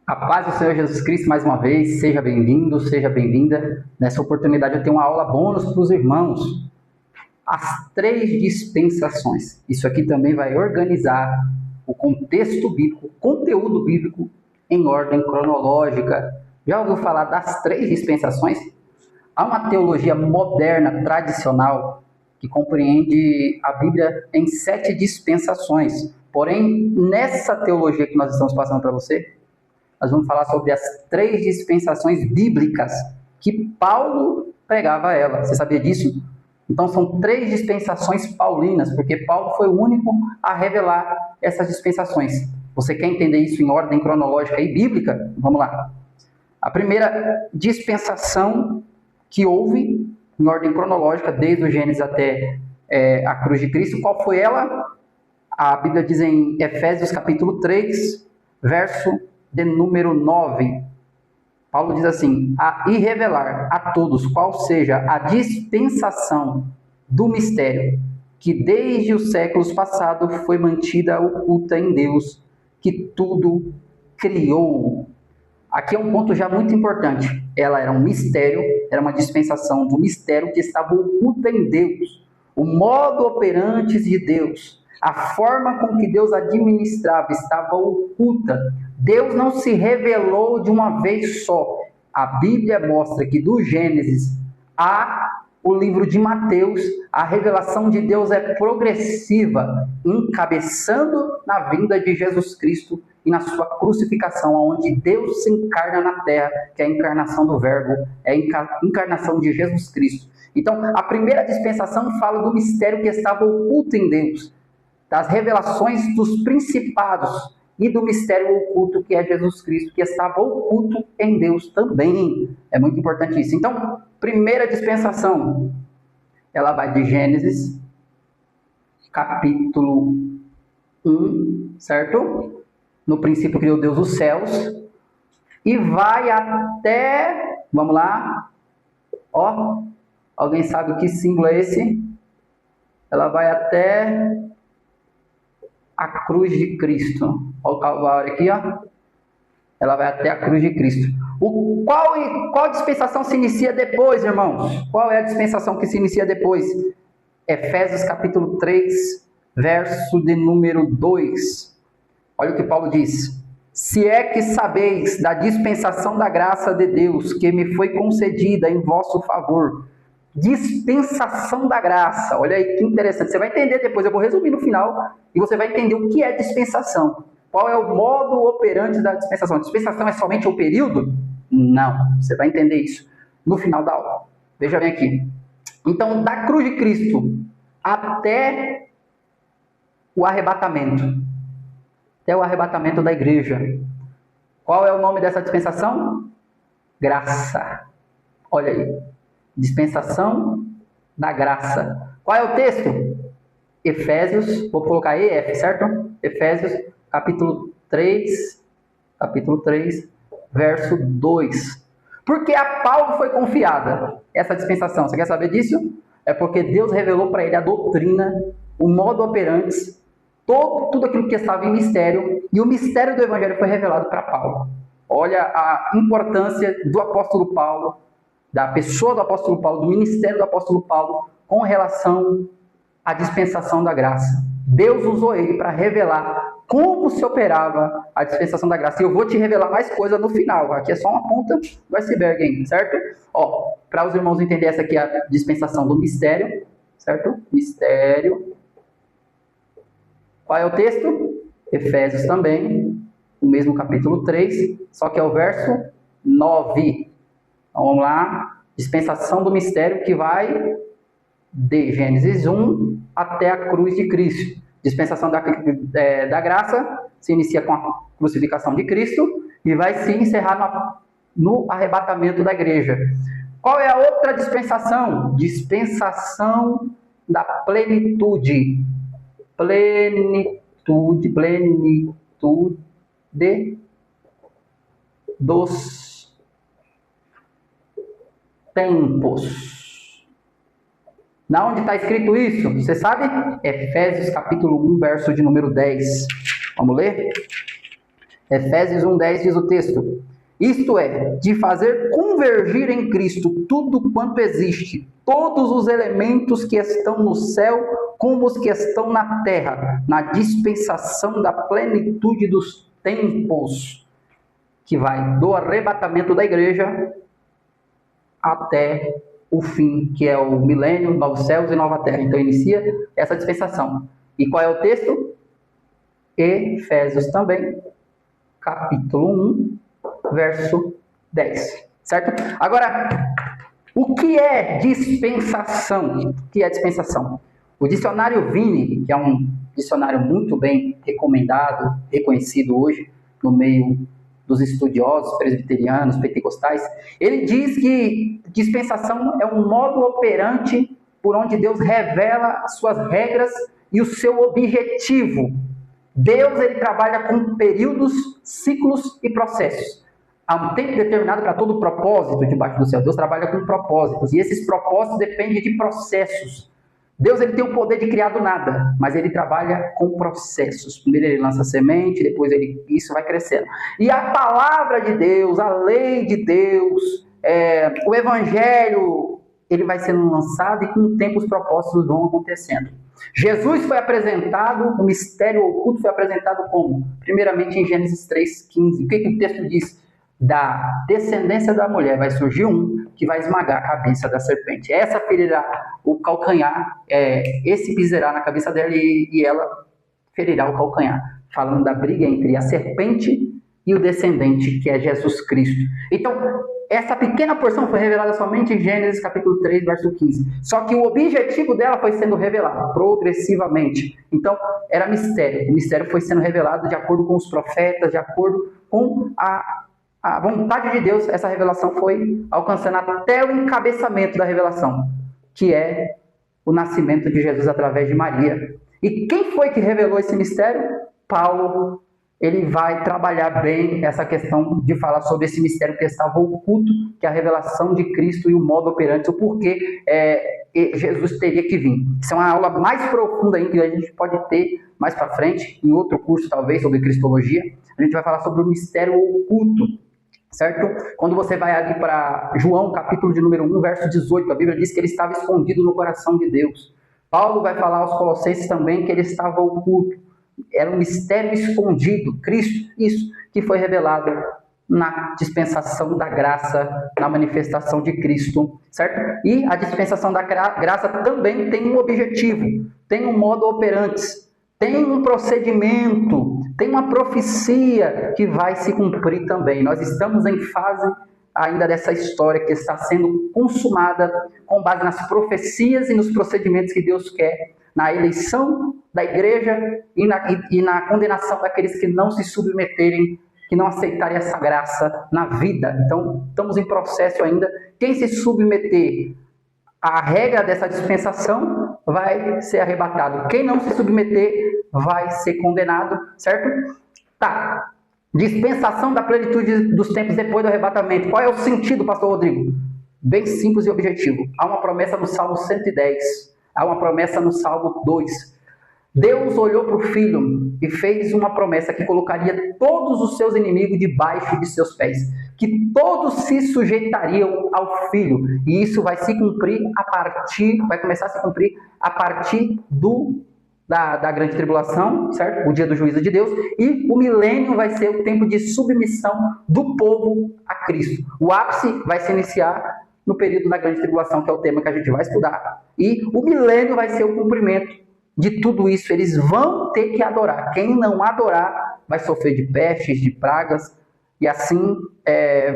A paz do Senhor Jesus Cristo, mais uma vez, seja bem-vindo, seja bem-vinda. Nessa oportunidade eu tenho uma aula bônus para os irmãos. As 3 dispensações. Isso aqui também vai organizar o contexto bíblico, o conteúdo bíblico em ordem cronológica. Já ouviu falar das 3 dispensações? Há uma teologia moderna, tradicional, que compreende a Bíblia em 7 dispensações. Porém, nessa teologia que nós estamos passando para você, nós vamos falar sobre as 3 dispensações bíblicas que Paulo pregava a ela. Você sabia disso? Então são 3 dispensações paulinas, porque Paulo foi o único a revelar essas dispensações. Você quer entender isso em ordem cronológica e bíblica? Vamos lá. A primeira dispensação que houve em ordem cronológica, desde o Gênesis até a cruz de Cristo, qual foi ela? A Bíblia diz em Efésios capítulo 3, verso de número 9, Paulo diz assim: e revelar a todos qual seja a dispensação do mistério, que desde os séculos passados foi mantida oculta em Deus, que tudo criou. Aqui é um ponto já muito importante. Ela era um mistério, era uma dispensação do mistério que estava oculta em Deus. O modo operante de Deus, a forma com que Deus administrava estava oculta. Deus não se revelou de uma vez só. A Bíblia mostra que do Gênesis a o livro de Mateus, a revelação de Deus é progressiva, encabeçando na vinda de Jesus Cristo e na sua crucificação, onde Deus se encarna na terra, que é a encarnação do Verbo, é a encarnação de Jesus Cristo. Então, a primeira dispensação fala do mistério que estava oculto em Deus, das revelações dos principados e do mistério oculto que é Jesus Cristo, que estava oculto em Deus também. É muito importante isso. Então, primeira dispensação, ela vai de Gênesis, capítulo 1, certo? No princípio criou Deus os céus, e vai até, vamos lá, ó, alguém sabe o que símbolo é esse? Ela vai até a cruz de Cristo. Olha o Calvário aqui, ó. Ela vai até a cruz de Cristo. Qual dispensação se inicia depois, irmãos? Qual é a dispensação que se inicia depois? Efésios capítulo 3, verso de número 2. Olha o que Paulo diz. Se é que sabeis da dispensação da graça de Deus, que me foi concedida em vosso favor. Dispensação da graça. Olha aí que interessante. Você vai entender depois, eu vou resumir no final, e você vai entender o que é dispensação. Qual é o modo operante da dispensação? A dispensação é somente o período? Não. Você vai entender isso no final da aula. Veja bem aqui. Então, da cruz de Cristo até o arrebatamento. Até o arrebatamento da igreja. Qual é o nome dessa dispensação? Graça. Olha aí. Dispensação da graça. Qual é o texto? Efésios, vou colocar EF, certo? Efésios, capítulo 3, verso 2. Porque a Paulo foi confiada essa dispensação. Você quer saber disso? É porque Deus revelou para ele a doutrina, o modo operante, tudo aquilo que estava em mistério, e o mistério do Evangelho foi revelado para Paulo. Olha a importância do apóstolo Paulo, da pessoa do apóstolo Paulo, do ministério do apóstolo Paulo, com relação à dispensação da graça. Deus usou ele para revelar como se operava a dispensação da graça. E eu vou te revelar mais coisa no final. Aqui é só uma ponta do iceberg ainda, certo? Ó, para os irmãos entenderem, essa aqui é a dispensação do mistério, certo? Mistério. Qual é o texto? Efésios também, o mesmo capítulo 3, só que é o verso 9. Então, vamos lá. Dispensação do mistério que vai de Gênesis 1 até a cruz de Cristo. Dispensação da graça se inicia com a crucificação de Cristo e vai se encerrar no arrebatamento da igreja. Qual é a outra dispensação? Dispensação da plenitude. Plenitude dos tempos. Na onde está escrito isso? Você sabe? Efésios capítulo 1, verso de número 10. Vamos ler? Efésios 1:10 diz o texto: isto é, de fazer convergir em Cristo tudo quanto existe, todos os elementos que estão no céu como os que estão na terra, na dispensação da plenitude dos tempos, que vai do arrebatamento da igreja até o fim, que é o milênio, novos céus e nova terra. Então inicia essa dispensação. E qual é o texto? Efésios também, capítulo 1, verso 10. Certo? Agora, o que é dispensação? O que é dispensação? O dicionário Vini, que é um dicionário muito bem recomendado, reconhecido hoje no meio dos estudiosos presbiterianos, pentecostais, ele diz que dispensação é um modo operante por onde Deus revela as suas regras e o seu objetivo. Deus, ele trabalha com períodos, ciclos e processos. Há um tempo determinado para todo propósito debaixo do céu. Deus trabalha com propósitos, e esses propósitos dependem de processos. Deus, ele tem o poder de criar do nada, mas ele trabalha com processos. Primeiro ele lança a semente, depois isso vai crescendo. E a palavra de Deus, a lei de Deus, o evangelho, ele vai sendo lançado e com o tempo os propósitos vão acontecendo. Jesus foi apresentado, o mistério oculto foi apresentado como? Primeiramente em Gênesis 3:15. O que o texto diz? Da descendência da mulher vai surgir um que vai esmagar a cabeça da serpente. Essa ferirá o calcanhar, esse pisará na cabeça dela e ela ferirá o calcanhar. Falando da briga entre a serpente e o descendente, que é Jesus Cristo. Então, essa pequena porção foi revelada somente em Gênesis capítulo 3, verso 15. Só que o objetivo dela foi sendo revelado progressivamente. Então, era mistério. O mistério foi sendo revelado de acordo com os profetas, de acordo com a vontade de Deus. Essa revelação foi alcançando até o encabeçamento da revelação, que é o nascimento de Jesus através de Maria. E quem foi que revelou esse mistério? Paulo. Ele vai trabalhar bem essa questão de falar sobre esse mistério que estava oculto, que é a revelação de Cristo e o modo operante, o porquê Jesus teria que vir. Isso é uma aula mais profunda ainda que a gente pode ter mais para frente, em outro curso talvez, sobre Cristologia. A gente vai falar sobre o mistério oculto, certo? Quando você vai ali para João, capítulo de número 1, verso 18, a Bíblia diz que ele estava escondido no coração de Deus. Paulo vai falar aos Colossenses também que ele estava oculto. Era um mistério escondido, Cristo, isso que foi revelado na dispensação da graça, na manifestação de Cristo, certo? E a dispensação da graça também tem um objetivo, tem um modo operante, tem um procedimento, tem uma profecia que vai se cumprir também. Nós estamos em fase ainda dessa história que está sendo consumada com base nas profecias e nos procedimentos que Deus quer, na eleição da igreja e na condenação daqueles que não se submeterem, que não aceitarem essa graça na vida. Então, estamos em processo ainda. Quem se submeter à regra dessa dispensação vai ser arrebatado. Quem não se submeter vai ser condenado, certo? Tá. Dispensação da plenitude dos tempos depois do arrebatamento. Qual é o sentido, pastor Rodrigo? Bem simples e objetivo. Há uma promessa no Salmo 110. Há uma promessa no Salmo 2. Deus olhou para o Filho e fez uma promessa que colocaria todos os seus inimigos debaixo de seus pés. Que todos se sujeitariam ao Filho. E isso vai se cumprir vai começar a se cumprir a partir da grande tribulação, certo? O dia do juízo de Deus. E o milênio vai ser o tempo de submissão do povo a Cristo. O ápice vai se iniciar no período da grande tribulação, que é o tema que a gente vai estudar. E o milênio vai ser o cumprimento de tudo isso. Eles vão ter que adorar. Quem não adorar vai sofrer de pestes, de pragas, e assim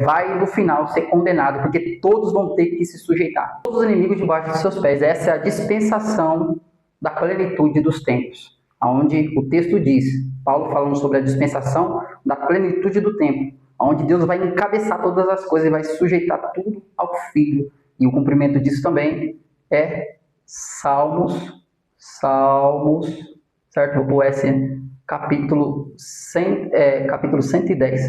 vai no final ser condenado, porque todos vão ter que se sujeitar. Todos os inimigos debaixo de seus pés. Essa é a dispensação da plenitude dos tempos, onde o texto diz, Paulo falando sobre a dispensação da plenitude do tempo, onde Deus vai encabeçar todas as coisas e vai sujeitar tudo ao Filho. E o cumprimento disso também é Salmos, certo? Vou pôr esse capítulo 110,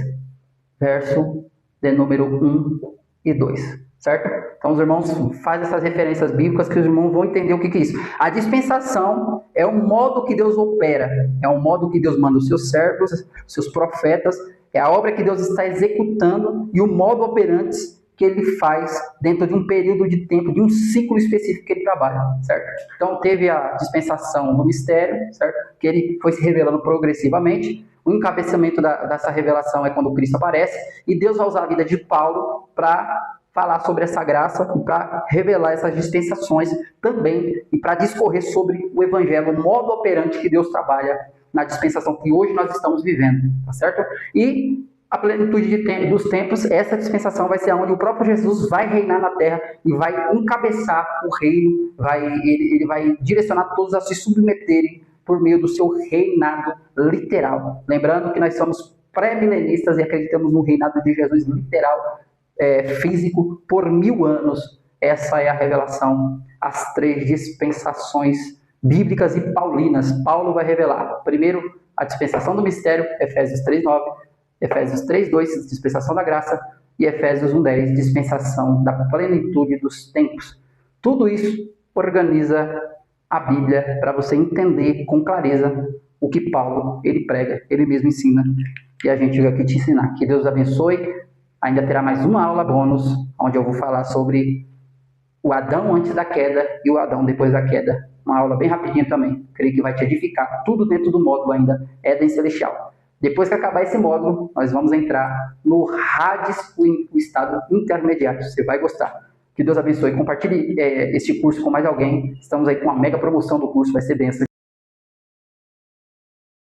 verso de número 1 e 2. certo? Então os irmãos fazem essas referências bíblicas que os irmãos vão entender o que é isso. A dispensação é o modo que Deus opera, é o modo que Deus manda os seus servos, os seus profetas, é a obra que Deus está executando e o modo operante que ele faz dentro de um período de tempo, de um ciclo específico que ele trabalha, certo? Então teve a dispensação do mistério, certo? Que ele foi se revelando progressivamente. O encabeçamento dessa revelação é quando Cristo aparece, e Deus vai usar a vida de Paulo para falar sobre essa graça e para revelar essas dispensações também, e para discorrer sobre o evangelho, o modo operante que Deus trabalha na dispensação que hoje nós estamos vivendo, tá certo? E a plenitude dos tempos, essa dispensação vai ser onde o próprio Jesus vai reinar na terra e vai encabeçar o reino, ele vai direcionar todos a se submeterem por meio do seu reinado literal. Lembrando que nós somos pré-milenistas e acreditamos no reinado de Jesus literal, físico, por 1000 anos. Essa é a revelação, as 3 dispensações bíblicas e paulinas. Paulo vai revelar, primeiro, a dispensação do mistério, Efésios 3:9, Efésios 3:2, dispensação da graça, e Efésios 1:10, dispensação da plenitude dos tempos. Tudo isso organiza a Bíblia para você entender com clareza o que Paulo ele prega, ele mesmo ensina, e a gente veio aqui te ensinar. Que Deus abençoe. Ainda terá mais uma aula bônus, onde eu vou falar sobre o Adão antes da queda e o Adão depois da queda. Uma aula bem rapidinha também. Creio que vai te edificar. Tudo dentro do módulo ainda Éden Celestial. Depois que acabar esse módulo, nós vamos entrar no Hades, o estado intermediário. Você vai gostar. Que Deus abençoe. Compartilhe este curso com mais alguém. Estamos aí com uma mega promoção do curso. Vai ser bênção.